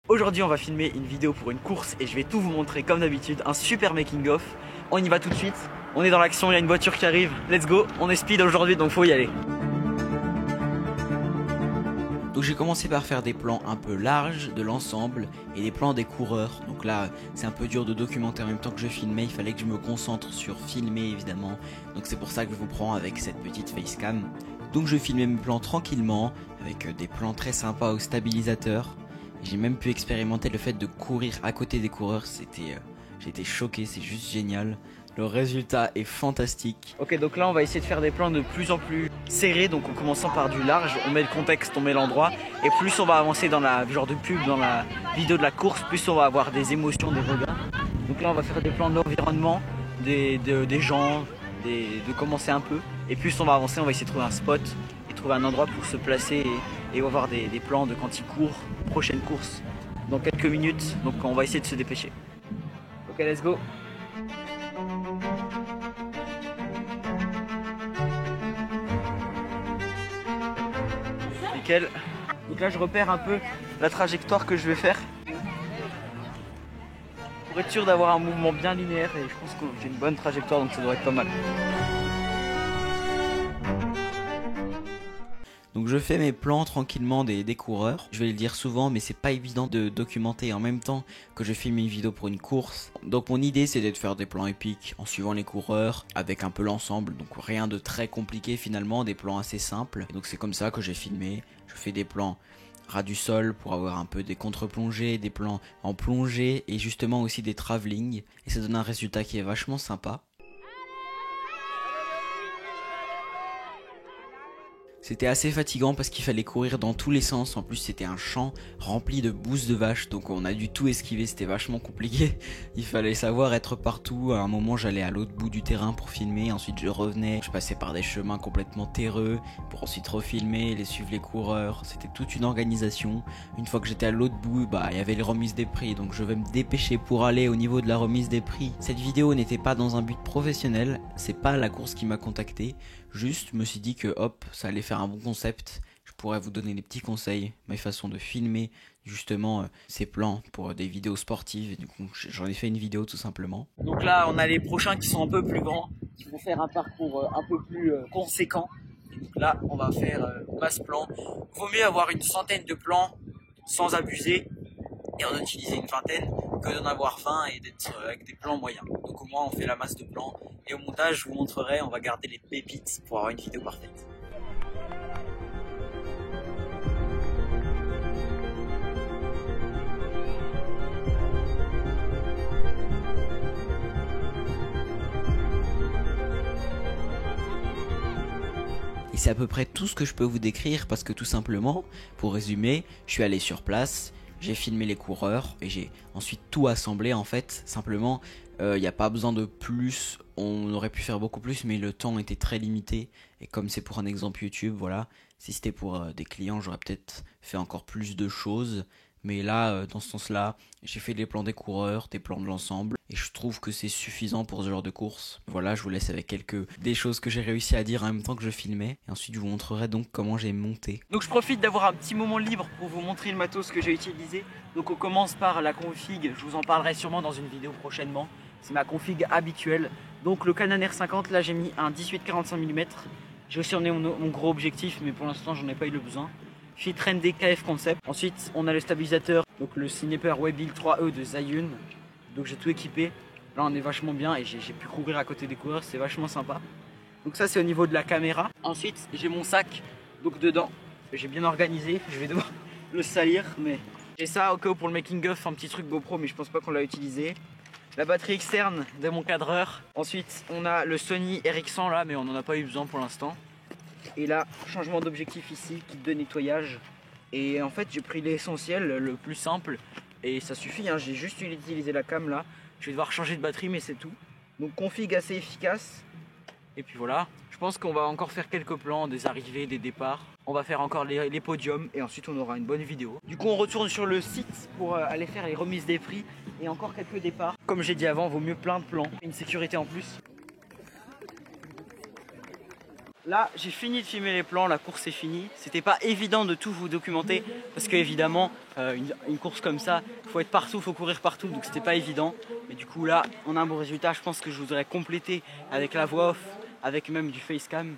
Aujourd'hui on va filmer une vidéo pour une course et je vais tout vous montrer comme d'habitude, un super making of. On y va tout de suite, on est dans l'action, il y a une voiture qui arrive, let's go, on est speed aujourd'hui donc faut y aller. Donc j'ai commencé par faire des plans un peu larges de l'ensemble et des plans des coureurs. Donc là c'est un peu dur de documenter en même temps que je filmais, il fallait que je me concentre sur filmer évidemment. Donc c'est pour ça que je vous prends avec cette petite facecam. Donc je filmais mes plans tranquillement avec des plans très sympas au stabilisateur. J'ai même pu expérimenter le fait de courir à côté des coureurs, j'étais choqué, c'est juste génial. Le résultat est fantastique. Ok, donc là on va essayer de faire des plans de plus en plus serrés, donc en commençant par du large, on met le contexte, on met l'endroit, et plus on va avancer dans la genre de pub, dans la vidéo de la course, plus on va avoir des émotions, des regards. Donc là on va faire des plans de l'environnement, des gens, de commencer un peu, et plus on va avancer, on va essayer de trouver un spot, et trouver un endroit pour se placer, et on va voir des plans de quand il court, prochaine course, dans quelques minutes, donc on va essayer de se dépêcher. Ok, let's go. Nickel. Donc là je repère un peu la trajectoire que je vais faire pour être sûr d'avoir un mouvement bien linéaire, et je pense que j'ai une bonne trajectoire donc ça devrait être pas mal. Donc je fais mes plans tranquillement des coureurs. Je vais le dire souvent mais c'est pas évident de documenter en même temps que je filme une vidéo pour une course. Donc mon idée c'est de faire des plans épiques en suivant les coureurs avec un peu l'ensemble. Donc rien de très compliqué finalement, des plans assez simples. Et donc c'est comme ça que j'ai filmé. Je fais des plans ras du sol pour avoir un peu des contre-plongées, des plans en plongée et justement aussi des travelling. Et ça donne un résultat qui est vachement sympa. C'était assez fatigant parce qu'il fallait courir dans tous les sens, en plus c'était un champ rempli de bousses de vaches, donc on a dû tout esquiver, c'était vachement compliqué. Il fallait savoir être partout, à un moment j'allais à l'autre bout du terrain pour filmer, ensuite je revenais, je passais par des chemins complètement terreux pour ensuite refilmer, les suivre les coureurs, c'était toute une organisation. Une fois que j'étais à l'autre bout, il y avait les remises des prix, donc je vais me dépêcher pour aller au niveau de la remise des prix. Cette vidéo n'était pas dans un but professionnel, c'est pas la course qui m'a contacté, juste je me suis dit que hop, ça allait faire un bon concept, je pourrais vous donner des petits conseils, mes façons de filmer justement ces plans pour des vidéos sportives, et du coup j'en ai fait une vidéo tout simplement. Donc là on a les prochains qui sont un peu plus grands, qui vont faire un parcours un peu plus conséquent. Donc là on va faire masse plan. Vaut mieux avoir une centaine de plans sans abuser et en utiliser une vingtaine que d'en avoir 20 et d'être avec des plans moyens. Donc au moins on fait la masse de plans et au montage je vous montrerai, on va garder les pépites pour avoir une vidéo parfaite. Et c'est à peu près tout ce que je peux vous décrire parce que tout simplement, pour résumer, je suis allé sur place, j'ai filmé les coureurs et j'ai ensuite tout assemblé en fait. Simplement, il n'y a pas besoin de plus, on aurait pu faire beaucoup plus mais le temps était très limité. Et comme c'est pour un exemple YouTube, voilà, si c'était pour des clients j'aurais peut-être fait encore plus de choses. Mais là, dans ce sens-là, j'ai fait des plans des coureurs, des plans de l'ensemble. Et je trouve que c'est suffisant pour ce genre de course. Voilà, je vous laisse avec des choses que j'ai réussi à dire en même temps que je filmais. Et ensuite, je vous montrerai donc comment j'ai monté. Donc je profite d'avoir un petit moment libre pour vous montrer le matos que j'ai utilisé. Donc on commence par la config. Je vous en parlerai sûrement dans une vidéo prochainement. C'est ma config habituelle. Donc le Canon R50, là j'ai mis un 18-45 mm. J'ai aussi emmené mon gros objectif, mais pour l'instant j'en ai pas eu le besoin. Filtre ND-KF Concept. Ensuite, on a le stabilisateur, donc le Sniper Webuild 3E de Zhiyun. Donc j'ai tout équipé. Là, on est vachement bien et j'ai pu courir à côté des coureurs, c'est vachement sympa. Donc ça, c'est au niveau de la caméra. Ensuite, j'ai mon sac, donc dedans, j'ai bien organisé. Je vais devoir le salir, mais j'ai ça au cas où pour le making of, un petit truc GoPro, mais je pense pas qu'on l'a utilisé. La batterie externe de mon cadreur. Ensuite, on a le Sony RX100 là, mais on n'en a pas eu besoin pour l'instant. Et là, changement d'objectif ici, kit de nettoyage. Et en fait, j'ai pris l'essentiel, le plus simple. Et ça suffit, hein. J'ai juste utilisé la cam là. Je vais devoir changer de batterie, mais c'est tout. Donc config assez efficace. Et puis voilà, je pense qu'on va encore faire quelques plans, des arrivées, des départs. On va faire encore les podiums et ensuite on aura une bonne vidéo. Du coup, on retourne sur le site pour aller faire les remises des prix et encore quelques départs. Comme j'ai dit avant, vaut mieux plein de plans, une sécurité en plus. Là, j'ai fini de filmer les plans, la course est finie. C'était pas évident de tout vous documenter parce que évidemment, une course comme ça, faut être partout, faut courir partout, donc c'était pas évident. Mais du coup là, on a un bon résultat. Je pense que je voudrais compléter avec la voix off, avec même du facecam.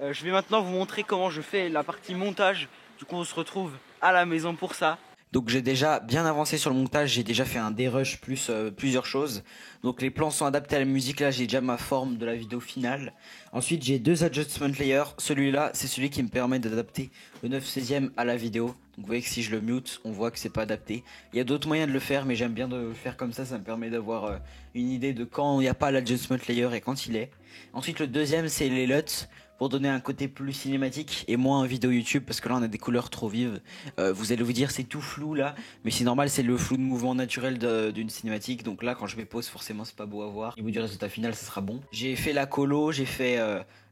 Je vais maintenant vous montrer comment je fais la partie montage. Du coup, on se retrouve à la maison pour ça. Donc j'ai déjà bien avancé sur le montage, j'ai déjà fait un dérush plus plusieurs choses. Donc les plans sont adaptés à la musique, là j'ai déjà ma forme de la vidéo finale. Ensuite j'ai deux adjustment layers, celui-là c'est celui qui me permet d'adapter le 9/16 à la vidéo. Donc vous voyez que si je le mute, on voit que c'est pas adapté. Il y a d'autres moyens de le faire mais j'aime bien de le faire comme ça me permet d'avoir une idée de quand il n'y a pas l'adjustment layer et quand il est. Ensuite le deuxième c'est les LUTs, pour donner un côté plus cinématique et moins vidéo YouTube parce que là on a des couleurs trop vives. Vous allez vous dire c'est tout flou là, mais c'est normal, c'est le flou de mouvement naturel d'une cinématique. Donc là quand je mets pause forcément c'est pas beau à voir. Au niveau du résultat final ça sera bon. J'ai fait la colo, j'ai fait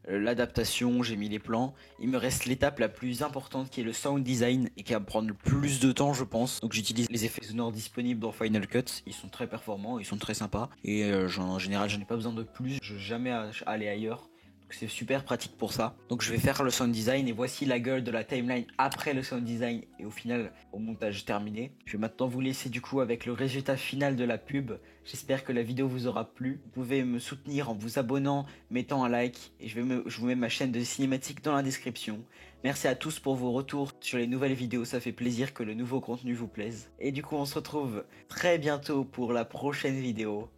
l'adaptation, j'ai mis les plans. Il me reste l'étape la plus importante qui est le sound design et qui va me prendre le plus de temps je pense. Donc j'utilise les effets sonores disponibles dans Final Cut, ils sont très performants, ils sont très sympas et en général j'en ai pas besoin de plus, je vais jamais aller ailleurs. C'est super pratique pour ça. Donc je vais faire le sound design et voici la gueule de la timeline après le sound design et au final au montage terminé. Je vais maintenant vous laisser du coup avec le résultat final de la pub. J'espère que la vidéo vous aura plu. Vous pouvez me soutenir en vous abonnant, mettant un like et je vous mets ma chaîne de cinématique dans la description. Merci à tous pour vos retours sur les nouvelles vidéos, ça fait plaisir que le nouveau contenu vous plaise. Et du coup on se retrouve très bientôt pour la prochaine vidéo.